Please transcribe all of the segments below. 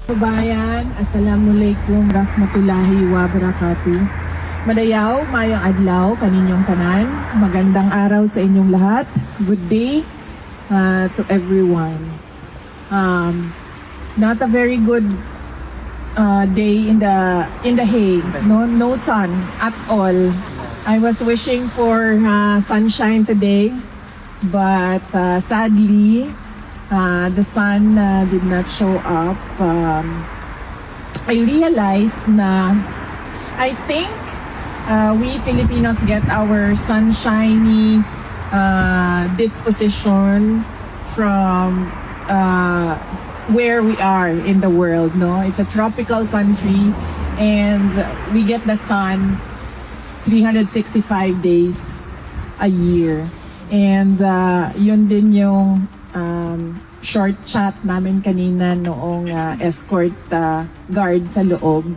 Kabayan, Assalamualaikum Rahmatullahi Wabarakatuh. Madayaw, mayong adlaw, kaninyong tanan. Magandang araw sa inyong lahat. Good day to everyone. Not a very good day in the Hague. No sun at all. I was wishing for sunshine today, but sadly, the sun did not show up. I realized na I think we Filipinos get our sunshiny disposition from where we are in the world. No, it's a tropical country, and we get the sun 365 days a year. And yun din yung short chat namin kanina noong escort guard sa loob.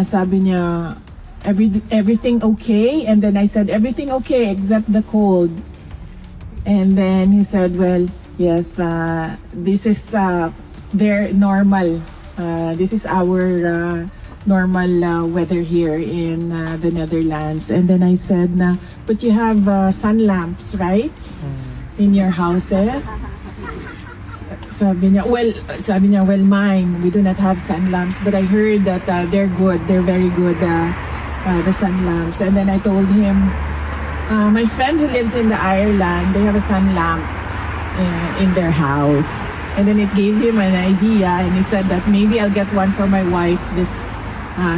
Sabi niya, everything okay? And then I said, everything okay except the cold. And then he said, well, yes, this is their normal. This is our normal weather here in the Netherlands. And then I said, but you have sun lamps, right? In your houses? Sabi niya, well, mine, we do not have sun lamps, but I heard that they're good, they're very good, the sun lamps. And then I told him, my friend who lives in the Ireland, they have a sun lamp in their house. And then it gave him an idea, and he said that maybe I'll get one for my wife this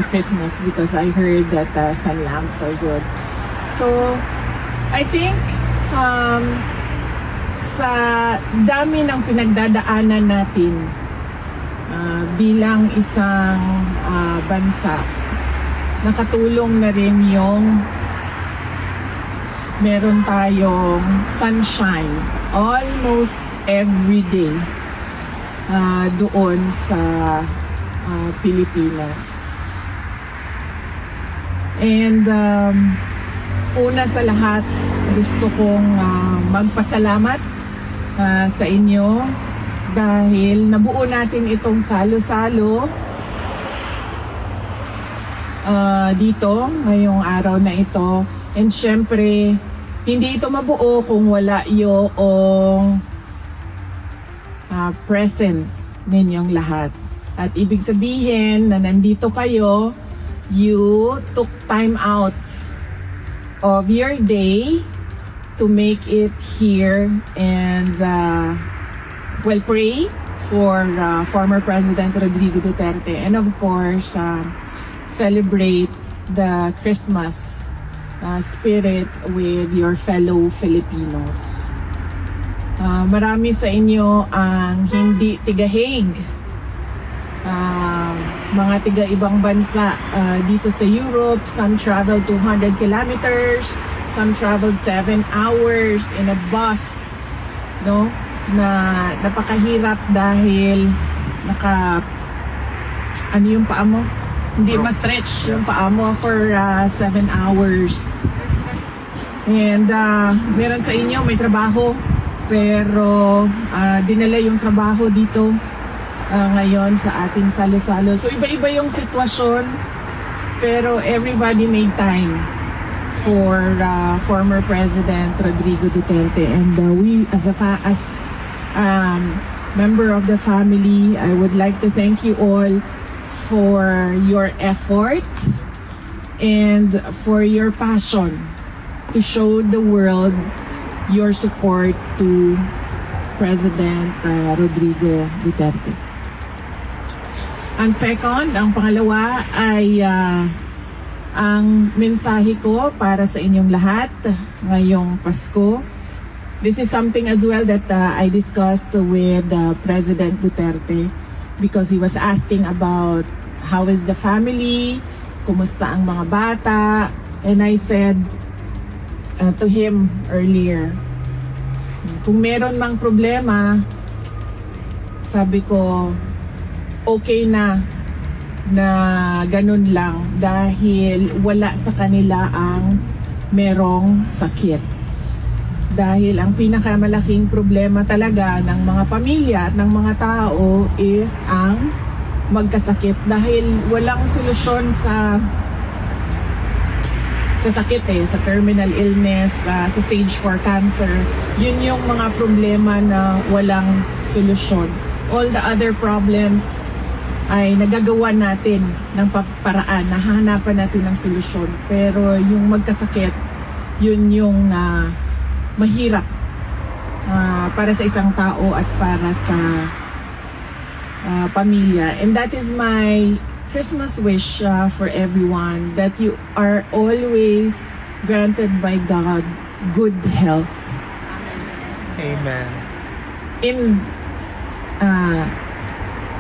Christmas because I heard that sun lamps are good. So, I think, sa dami ng pinagdadaanan natin bilang isang bansa, nakatulong na rin yung meron tayong sunshine almost every day doon sa Pilipinas. And una sa lahat, gusto kong magpasalamat sa inyo dahil nabuo natin itong salo-salo dito ngayong araw na ito. And syempre, hindi ito mabuo kung wala yung presence ninyong lahat. At ibig sabihin na nandito kayo, you took time out of your day to make it here and pray for former President Rodrigo Duterte, and of course celebrate the Christmas spirit with your fellow Filipinos. Marami sa inyo ang hindi tiga-Hague, mga tiga-ibang bansa dito sa Europe. Some travel 200 kilometers, some travel 7 hours in a bus, no? Na napakahirap dahil ano yung paa mo? Hindi ma-stretch yung paa mo for 7 hours. And meron sa inyo may trabaho, pero dinala yung trabaho dito ngayon sa ating salo-salo. So iba-iba yung sitwasyon, pero everybody made time for former President Rodrigo Duterte. And we as member of the family, I would like to thank you all for your effort and for your passion to show the world your support to President Rodrigo Duterte. Ang second, ang pangalawa ay ang mensahe ko para sa inyong lahat ngayong Pasko. This is something as well that I discussed with President Duterte because he was asking about how is the family, kumusta ang mga bata, and I said to him earlier, kung meron mang problema, sabi ko, okay na ganun lang dahil wala sa kanila ang merong sakit. Dahil ang pinakamalaking problema talaga ng mga pamilya at ng mga tao is ang magkasakit dahil walang solusyon sa sakit sa terminal illness, sa stage 4 cancer. Yun yung mga problema na walang solusyon. All the other problems ay nagagawa natin ng paraan, nahahanapan natin ng solusyon. Pero yung magkasakit, yun yung mahirap para sa isang tao at para sa pamilya. And that is my Christmas wish for everyone, that you are always granted by God good health. Amen. In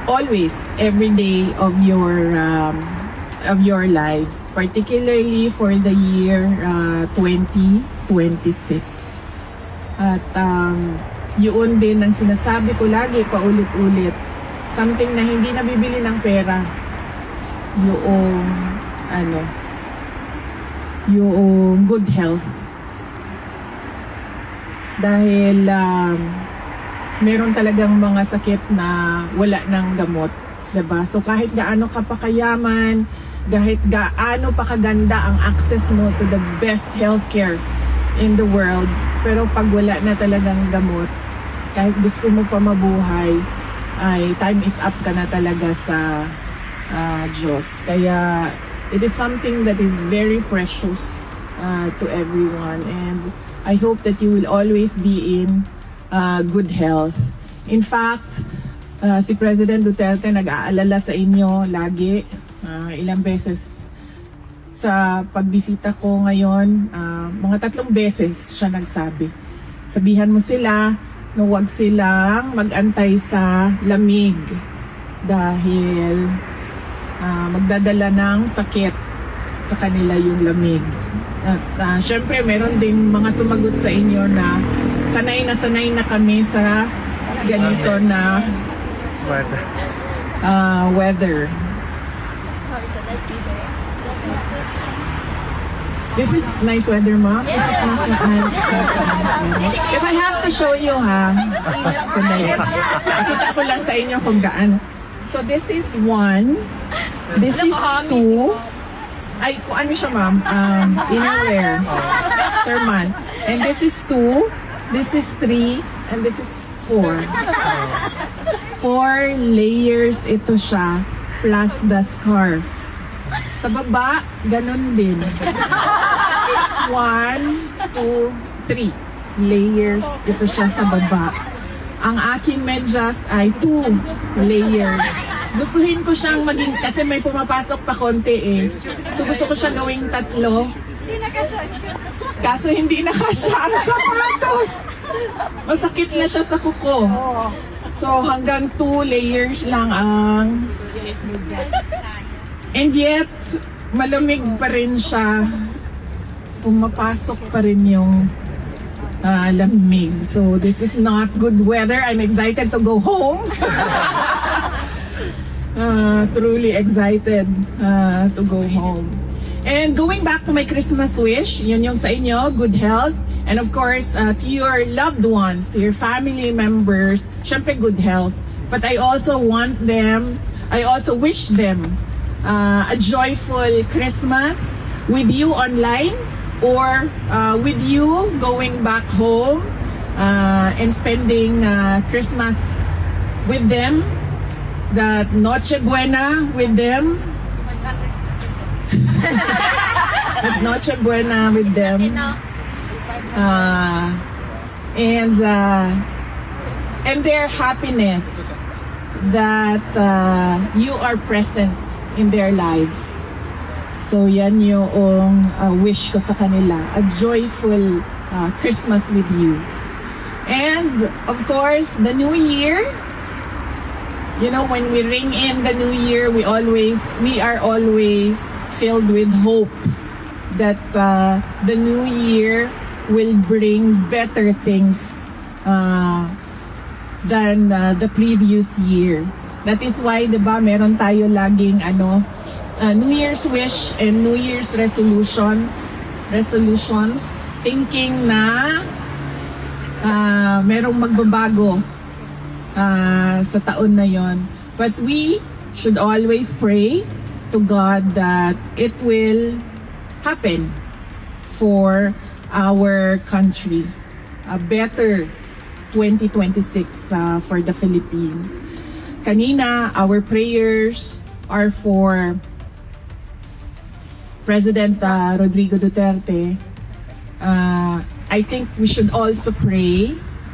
always, every day of your lives, particularly for the year 2026. At yun din ang sinasabi ko lagi, paulit-ulit, something na hindi nabibili ng pera, yung good health. Dahil meron talagang mga sakit na wala ng gamot, diba? So kahit gaano ka pa kayaman, kahit gaano pa kaganda ang access mo to the best healthcare in the world, pero pag wala na talagang gamot, kahit gusto mo pa mabuhay, ay time is up ka na talaga sa Diyos. Kaya it is something that is very precious to everyone, and I hope that you will always be in good health. In fact, si President Duterte nag-aalala sa inyo lagi, ilang beses sa pagbisita ko ngayon, mga 3 beses siya nagsabi. Sabihan mo sila na huwag silang mag-antay sa lamig dahil magdadala ng sakit sa kanila yung lamig. At syempre meron din mga sumagot sa inyo na sanay na kami sa ganito na weather. This is nice weather, Mom. This is nice weather. If I have to show you, sandali. Pakita ko lang sa inyo kung gaano. So this is 1. This is 2. Ay, kung ano siya, Ma'am? Innerwear. Per month. And this is 2. This is 3. And this is 4. 4 layers ito siya. Plus the scarf. Sa baba, ganun din. 1, 2, 3 layers. Ito siya sa baba. Ang aking medyas ay 2 layers. Gustuhin ko siyang maging, kasi may pumapasok pa konti So gusto ko siyang gawing 3. Kaso hindi na kasya ang sapatos. Masakit na siya sa kuko. So hanggang 2 layers lang ang... And yet, malamig pa rin siya. Pumapasok pa rin yung lamig. So this is not good weather. I'm excited to go home. Truly excited to go home. And going back to my Christmas wish, yun yung sa inyo, good health. And of course, to your loved ones, to your family members, syempre good health. But I also wish them a joyful Christmas with you online or with you going back home and spending Christmas with them, that Noche Buena with them. That Noche Buena with them. And their happiness that you are present in their lives. So yan yung wish ko sa kanila, a joyful Christmas with you. And of course, the new year, you know, when we ring in the new year, we are always filled with hope that the new year will bring better things than the previous year. That is why, diba, meron tayo laging New Year's wish and New Year's resolutions, thinking na merong magbabago sa taon na yon. But we should always pray to God that it will happen for our country. A better 2026 for the Philippines. Kanina, our prayers are for President Rodrigo Duterte. I think we should also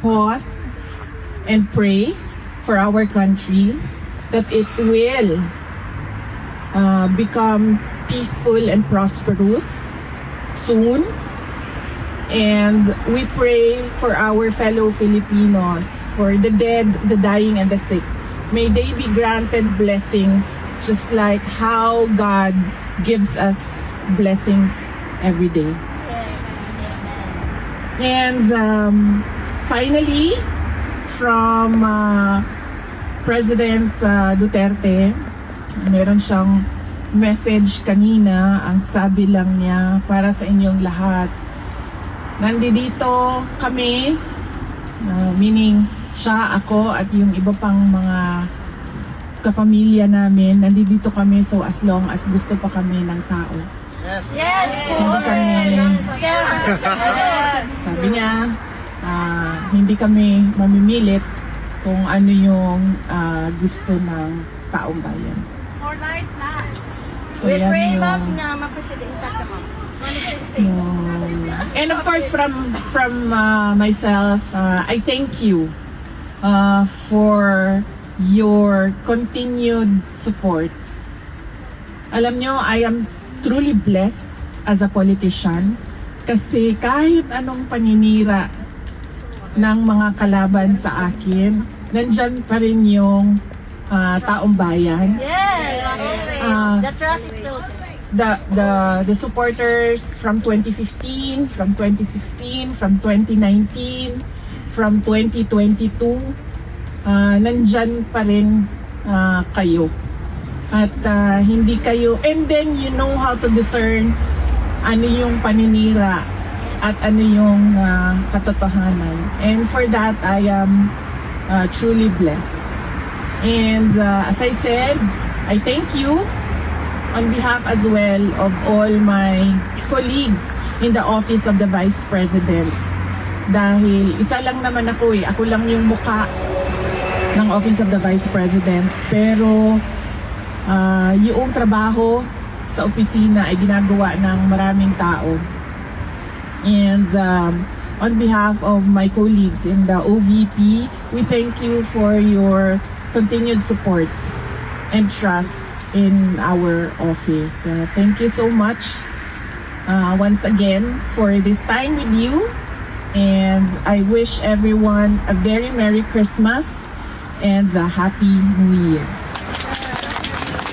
pause and pray for our country that it will become peaceful and prosperous soon. And we pray for our fellow Filipinos, for the dead, the dying, and the sick. May they be granted blessings just like how God gives us blessings every day. And finally, from President Duterte, meron siyang message kanina. Ang sabi lang niya, para sa inyong lahat, nandito kami, meaning siya, ako, at yung iba pang mga kapamilya namin, nandito kami so as long as gusto pa kami ng tao. Yes! Sabi niya, hindi kami mamimilit kung ano yung gusto ng taong bayan. For life na. So We yan pray, yung- ma'am, na ma-presidenta ka, ma'am. And of course, from myself, I thank you for your continued support. Alam nyo, I am truly blessed as a politician kasi kahit anong paninira ng mga kalaban sa akin, nandyan pa rin yung taong bayan. Yes! Ah. The trust is still The supporters from 2015, from 2016, from 2019, from 2022, nandyan pa rin kayo. At hindi kayo, and then you know how to discern ano yung paninira at ano yung katotohanan. And for that, I am truly blessed. And as I said, I thank you on behalf as well of all my colleagues in the Office of the Vice President. Dahil isa lang naman ako ako lang yung muka ng Office of the Vice President. Pero yung trabaho sa opisina ay ginagawa ng maraming tao. And on behalf of my colleagues in the OVP, we thank you for your continued support and trust in our office. Thank you so much once again for this time with you. And I wish everyone a very Merry Christmas and a Happy New Year.